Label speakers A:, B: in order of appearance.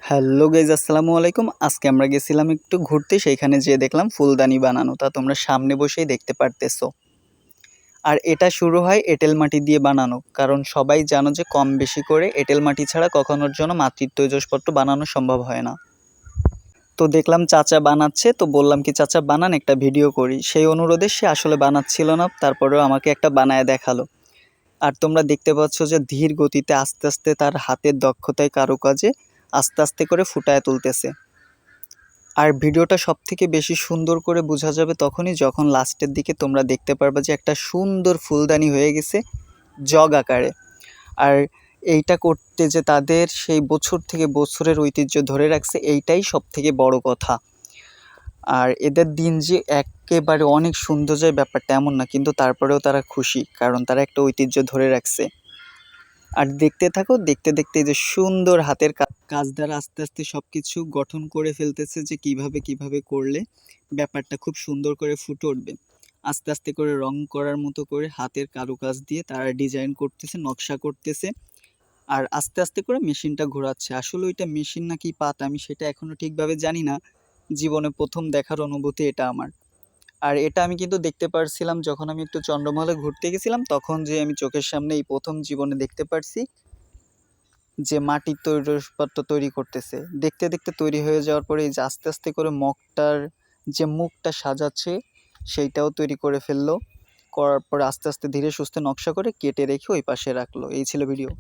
A: Hello guys, আসসালামু আলাইকুম। আজকে আমরা গেছিলাম একটু ঘুরতে, সেইখানে যেয়ে দেখলাম ফুলদানি বানানো, তা তোমরা সামনে বসেই দেখতে পারতেছো। আর এটা শুরু হয় এঁটেল মাটি দিয়ে বানানো, কারণ সবাই জানো যে কম বেশি করে এঁটেল মাটি ছাড়া কখনোর জন্য মাতৃত্ব জিনিসপত্র বানানো সম্ভব হয় না। তো দেখলাম চাচা বানাচ্ছে, তো বললাম কি চাচা বানান, একটা ভিডিও করি। সেই অনুরোধে সে আসলে বানাচ্ছিল না, তারপরেও আমাকে একটা বানায় দেখালো। আর তোমরা দেখতে পাচ্ছ যে ধীর গতিতে আস্তে আস্তে তার হাতের দক্ষতায় কারুকাজে আস্তে আস্তে করে ফুটায় তুলতেছে। আর ভিডিওটা সবথেকে বেশি সুন্দর করে বোঝা যাবে তখনই যখন লাস্টের দিকে তোমরা দেখতে পারবে যে একটা সুন্দর ফুলদানি হয়ে গেছে জগ আকারে। আর এইটা করতে যে তাদের সেই বছর থেকে বছরের ঐতিহ্য ধরে রাখছে, এইটাই সবথেকে বড় কথা। আর এদের দিন যে একেবারে অনেক সুন্দর যায় ব্যাপারটা এমন না, কিন্তু তারপরেও তারা খুশি, কারণ তারা একটা ঐতিহ্য ধরে রাখছে। আর দেখতে থাকো, দেখতে দেখতে যে সুন্দর হাতের কাজ দ্বারা আস্তে আস্তে সবকিছু গঠন করে ফেলতেছে, যে কিভাবে কিভাবে করলে ব্যাপারটা খুব সুন্দর করে ফুটে উঠবে। আস্তে আস্তে করে রং করার মতো করে হাতের কারুকাজ দিয়ে তারা ডিজাইন করতেছে, নকশা করতেছে। আর আস্তে আস্তে করে মেশিনটা ঘোরাচ্ছে। আসলে ওইটা মেশিন নাকি পাত আমি সেটা এখনো ঠিকভাবে জানি না। জীবনে প্রথম দেখার অনুভূতি এটা আমার। আর এটা আমি কিন্তু দেখতে পারছিলাম যখন আমি একটু চন্দ্রমহলে ঘুরতে গেছিলাম, তখন যে আমি চোখের সামনে এই প্রথম জীবনে দেখতে পারছি যে মাটির জিনিসপত্র তৈরি করতেছে। দেখতে দেখতে তৈরি হয়ে যাওয়ার পরে এই যে আস্তে আস্তে করে মগটার যে মুখটা সাজাচ্ছে সেইটাও তৈরি করে ফেললো। করার পরে আস্তে আস্তে ধীরে সুস্থে নকশা করে কেটে রেখে ওই পাশে রাখলো। এই ছিল ভিডিও।